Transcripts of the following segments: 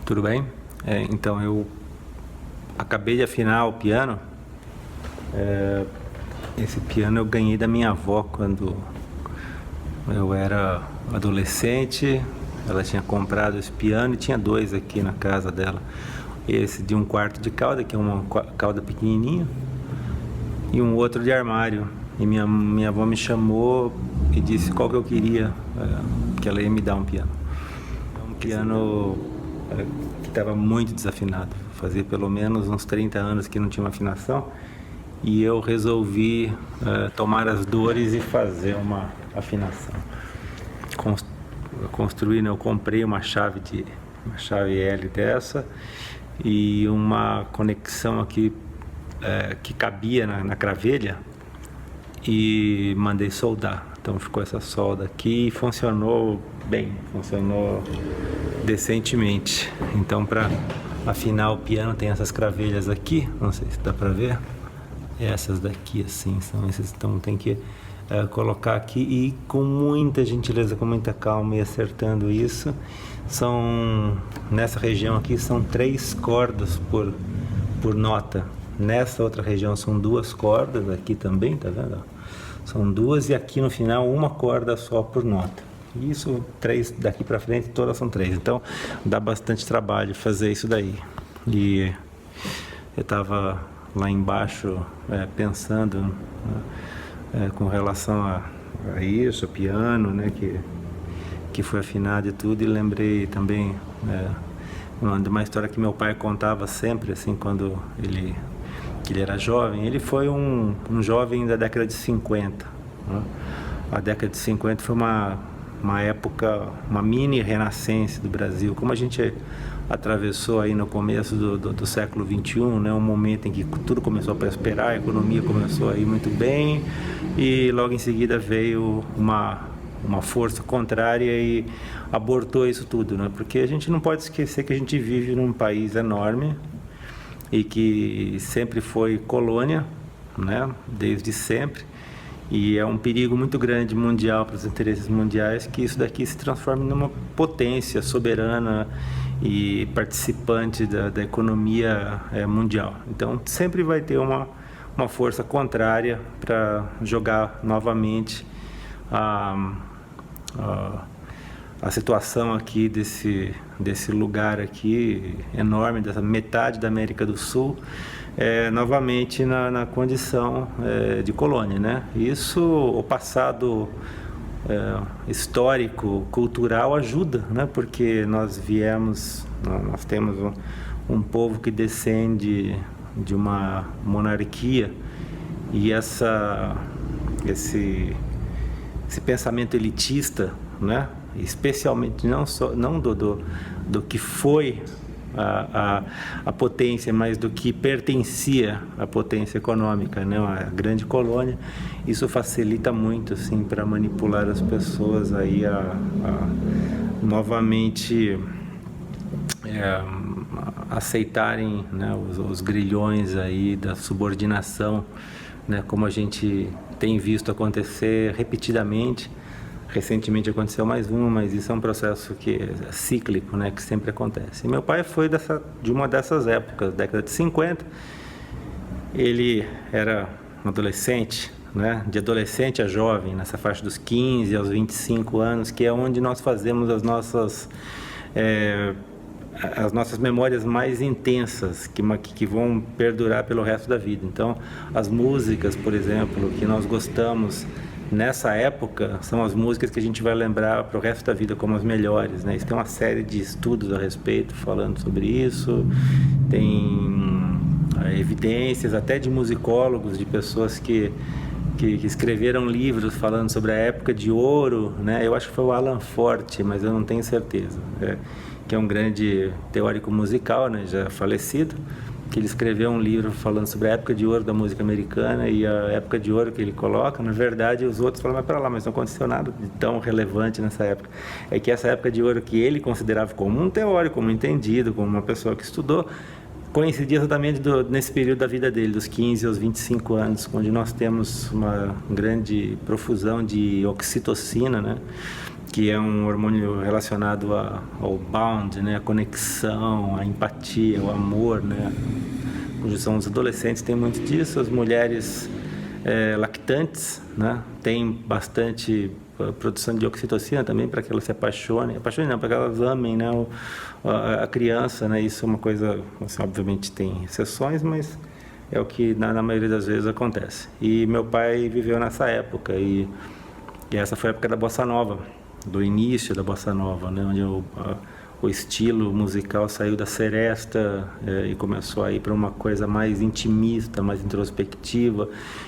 Tudo bem? Então, eu acabei de afinar o piano. Esse piano eu ganhei da minha avó quando eu era adolescente. Ela tinha comprado esse piano e tinha dois aqui na casa dela. Esse de um quarto de cauda, que é uma cauda pequenininha, e um outro de armário. E minha avó me chamou e disse qual que eu queria, que ela ia me dar um piano. Um piano que estava muito desafinado. Fazia pelo menos uns 30 anos que não tinha uma afinação. E eu resolvi tomar as dores e fazer uma afinação. Eu comprei uma chave L dessa e uma conexão aqui que cabia na cravelha, e mandei soldar. Então ficou essa solda aqui e funcionou bem, funcionou decentemente. Então, para afinar o piano tem essas cravelhas aqui, não sei se dá para ver. Essas daqui assim são esses, então tem que colocar aqui e com muita gentileza, com muita calma, e acertando isso. Nessa região aqui são 3 cordas por nota. Nessa outra região são 2 cordas, aqui também, tá vendo? São 2, e aqui no final uma corda só por nota. Isso, 3 daqui para frente, todas são 3. Então dá bastante trabalho fazer isso daí. E eu estava lá embaixo pensando, né, com relação a isso, o piano, né, que foi afinado e tudo, e lembrei também de uma história que meu pai contava sempre, assim, quando ele era jovem. Ele foi um jovem da década de 50, né? A década de 50 foi uma época, uma mini renascença do Brasil, como a gente atravessou aí no começo do século XXI, né? Um momento em que tudo começou a prosperar, a economia começou a ir muito bem, e logo em seguida veio uma força contrária e abortou isso tudo, né? Porque a gente não pode esquecer que a gente vive num país enorme e que sempre foi colônia, né? Desde sempre. E é um perigo muito grande mundial para os interesses mundiais que isso daqui se transforme numa potência soberana e participante da economia mundial. Então sempre vai ter uma força contrária para jogar novamente a situação aqui desse lugar aqui enorme, dessa metade da América do Sul, novamente na condição de colônia, né? Isso, o passado histórico, cultural ajuda, né? Porque nós temos um povo que descende de uma monarquia, e esse pensamento elitista, né? Especialmente não do que foi a potência, mas do que pertencia à potência econômica, né? A grande colônia. Isso facilita muito, assim, para manipular as pessoas aí a novamente aceitarem, né, os grilhões aí da subordinação, né? Como a gente tem visto acontecer repetidamente. Recentemente aconteceu mais uma, mas isso é um processo que é cíclico, né, que sempre acontece. E meu pai foi de uma dessas épocas, década de 50. Ele era um adolescente, né, de adolescente a jovem, nessa faixa dos 15 aos 25 anos, que é onde nós fazemos as nossas memórias mais intensas, que vão perdurar pelo resto da vida. Então, as músicas, por exemplo, que nós gostamos nessa época, são as músicas que a gente vai lembrar para o resto da vida como as melhores, né? Isso tem uma série de estudos a respeito, falando sobre isso. Tem evidências até de musicólogos, de pessoas que escreveram livros falando sobre a época de ouro, né? Eu acho que foi o Alan Forte, mas eu não tenho certeza, que é um grande teórico musical, né? Já falecido, que ele escreveu um livro falando sobre a época de ouro da música americana, e a época de ouro que ele coloca, na verdade, os outros falam, mas para lá, mas não aconteceu nada de tão relevante nessa época. É que essa época de ouro que ele considerava como um teórico, como um entendido, como uma pessoa que estudou, coincidia exatamente nesse período da vida dele, dos 15 aos 25 anos, onde nós temos uma grande profusão de oxitocina, né? que é um hormônio relacionado ao bond, né, a conexão, a empatia, o amor, né, são os adolescentes têm muito disso, as mulheres lactantes, né, tem bastante produção de oxitocina também para que elas se apaixonem não, para que elas amem, né, a criança, né, isso é uma coisa, assim, obviamente tem exceções, mas é o que na maioria das vezes acontece. E meu pai viveu nessa época e essa foi a época da bossa nova, do início da bossa nova, né, onde o estilo musical saiu da seresta e começou a ir para uma coisa mais intimista, mais introspectiva,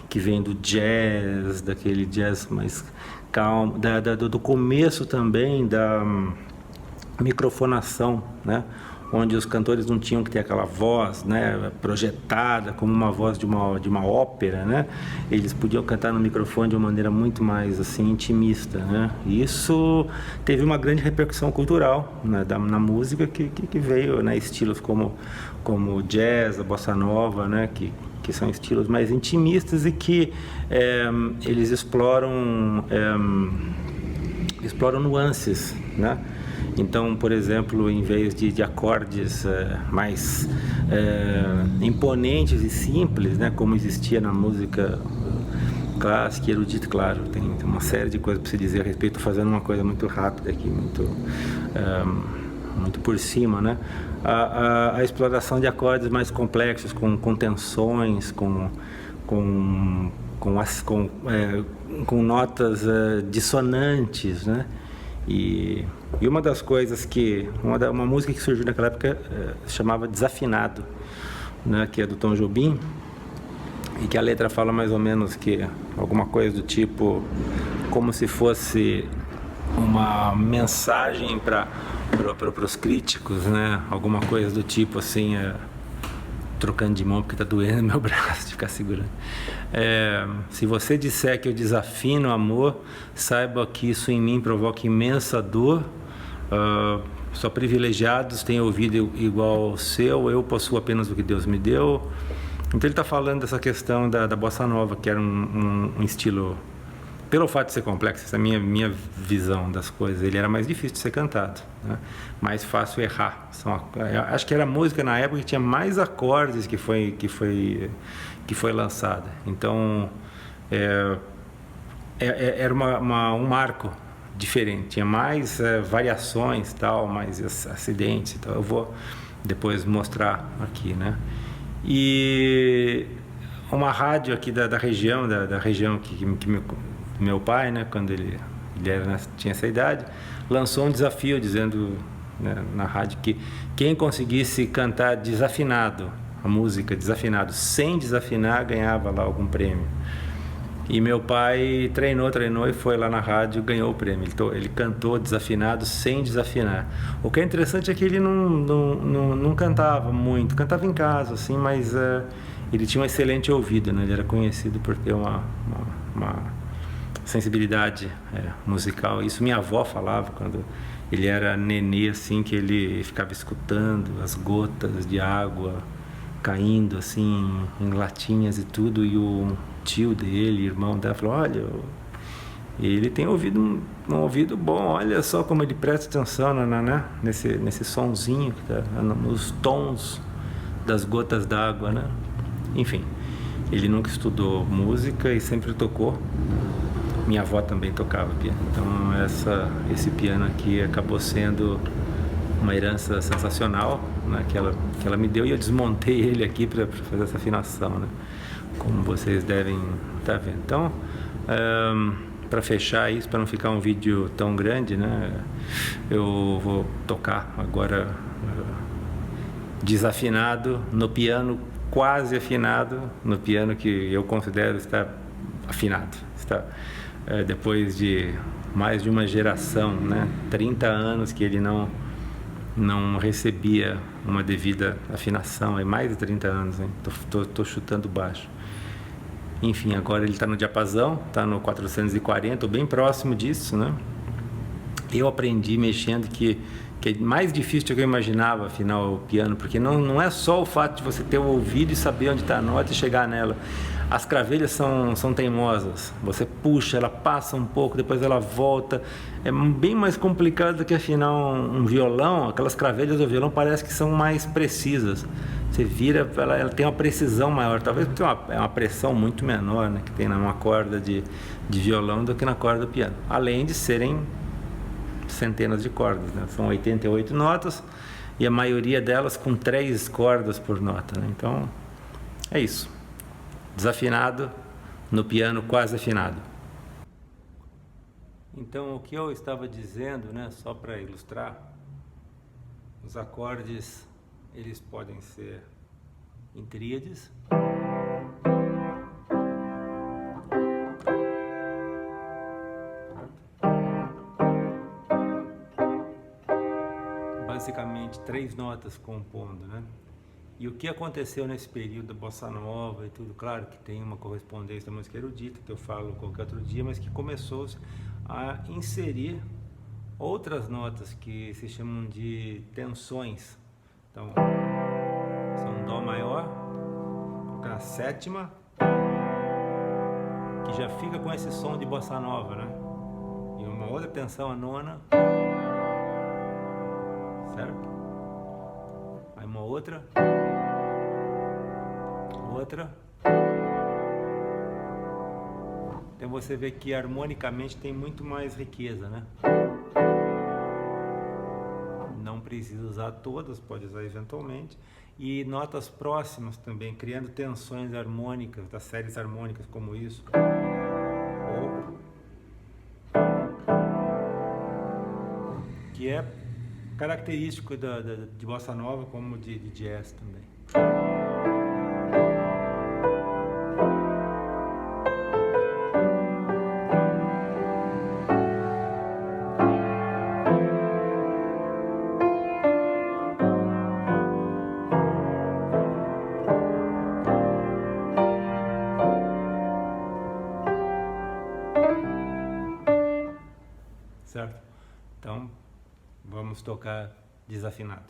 que vem do jazz, daquele jazz mais calmo, do começo também da microfonação, né? Onde os cantores não tinham que ter aquela voz, né, projetada como uma voz de uma ópera, né? Eles podiam cantar no microfone de uma maneira muito mais assim intimista, né? E isso teve uma grande repercussão cultural, né, na música que veio, né, estilos como o jazz, a bossa nova, né, que são estilos mais intimistas e que eles exploram nuances, né? Então, por exemplo, em vez de acordes mais imponentes e simples, né, como existia na música clássica e erudita, claro, tem uma série de coisas para se dizer a respeito, estou fazendo uma coisa muito rápida aqui, muito por cima, né? A exploração de acordes mais complexos, com tensões, com notas dissonantes, né? E uma das coisas uma música que surgiu naquela época se chamava Desafinado, né, que é do Tom Jobim, e que a letra fala mais ou menos que alguma coisa do tipo como se fosse uma mensagem para os críticos, né, alguma coisa do tipo assim, trocando de mão porque está doendo meu braço de ficar segurando. Se você disser que eu desafino o amor, saiba que isso em mim provoca imensa dor. Só privilegiados têm ouvido igual ao seu, eu possuo apenas o que Deus me deu. Então ele está falando dessa questão da bossa nova, que era um estilo, pelo fato de ser complexo, essa é a minha visão das coisas, ele era mais difícil de ser cantado, né? Mais fácil errar. Acho que era a música na época que tinha mais acordes que foi lançada. Então era um marco diferente, tinha mais variações, tal, mais acidentes e tal. Eu vou depois mostrar aqui, né? E uma rádio aqui da região, da região que meu pai, né, quando ele tinha essa idade, lançou um desafio dizendo, né, na rádio que quem conseguisse cantar desafinado, a música desafinado, sem desafinar, ganhava lá algum prêmio. E meu pai treinou e foi lá na rádio e ganhou o prêmio. Ele cantou desafinado sem desafinar. O que é interessante é que ele não cantava muito, cantava em casa, assim, mas ele tinha um excelente ouvido, né? Ele era conhecido por ter uma sensibilidade musical. Isso minha avó falava quando ele era nenê, assim, que ele ficava escutando as gotas de água caindo assim em latinhas e tudo, e o tio dele, irmão dela, falou: olha, ele tem um ouvido bom, olha só como ele presta atenção nesse sonzinho, nos tons das gotas d'água, né? Enfim, ele nunca estudou música e sempre tocou. Minha avó também tocava piano, então esse piano aqui acabou sendo uma herança sensacional, né, que ela me deu, e eu desmontei ele aqui para fazer essa afinação, né, como vocês devem estar vendo. Então, para fechar isso, para não ficar um vídeo tão grande, né, eu vou tocar agora desafinado no piano, quase afinado, no piano que eu considero estar afinado, depois de mais de uma geração, né, 30 anos que ele não recebia uma devida afinação, é mais de 30 anos, hein? Tô chutando baixo. Enfim, agora ele está no diapasão, está no 440, bem próximo disso, né? Eu aprendi mexendo que é mais difícil do que eu imaginava afinar o piano, porque não é só o fato de você ter o ouvido e saber onde está a nota e chegar nela. As cravelhas são teimosas. Você puxa, ela passa um pouco, depois ela volta. É bem mais complicado do que afinar um violão. Aquelas cravelhas do violão parece que são mais precisas. Você vira, ela tem uma precisão maior. Talvez porque é uma pressão muito menor, né, que tem numa corda de violão do que na corda do piano. Além de serem centenas de cordas, né? São 88 notas e a maioria delas com 3 cordas por nota, né? Então, é isso. Desafinado no piano quase afinado. Então, o que eu estava dizendo, né, só para ilustrar, os acordes, eles podem ser em tríades, basicamente 3 notas compondo, né? E o que aconteceu nesse período da bossa nova e tudo, claro que tem uma correspondência da música erudita, que eu falo qualquer outro dia, mas que começou a inserir outras notas que se chamam de tensões. Então, são Dó maior, colocar a sétima, que já fica com esse som de bossa nova, né? E uma outra tensão, a nona, certo? Aí uma outra, então você vê que harmonicamente tem muito mais riqueza, né? Não precisa usar todas, pode usar eventualmente. E notas próximas também, criando tensões harmônicas, das séries harmônicas como isso. Que é característico de bossa nova como de jazz também. Certo? Então, vamos tocar desafinado.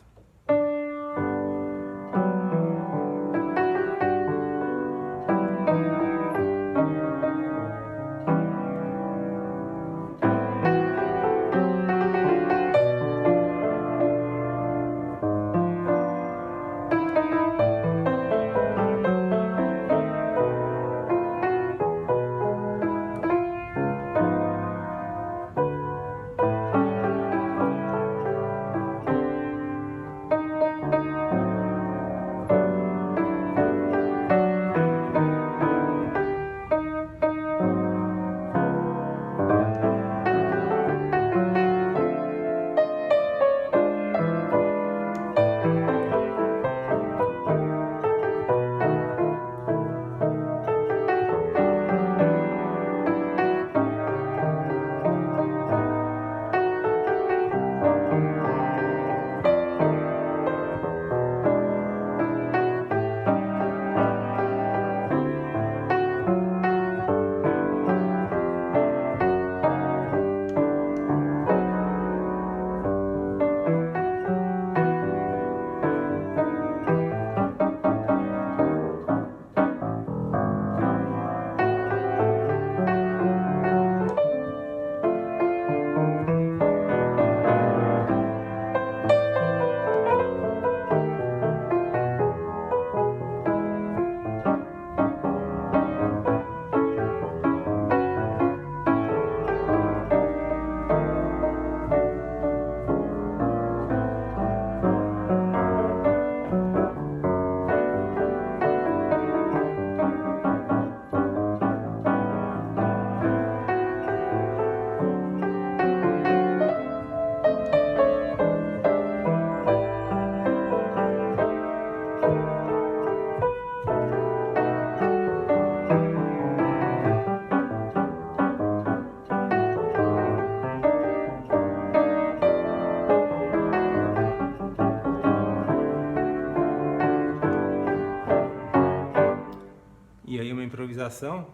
E aí uma improvisação.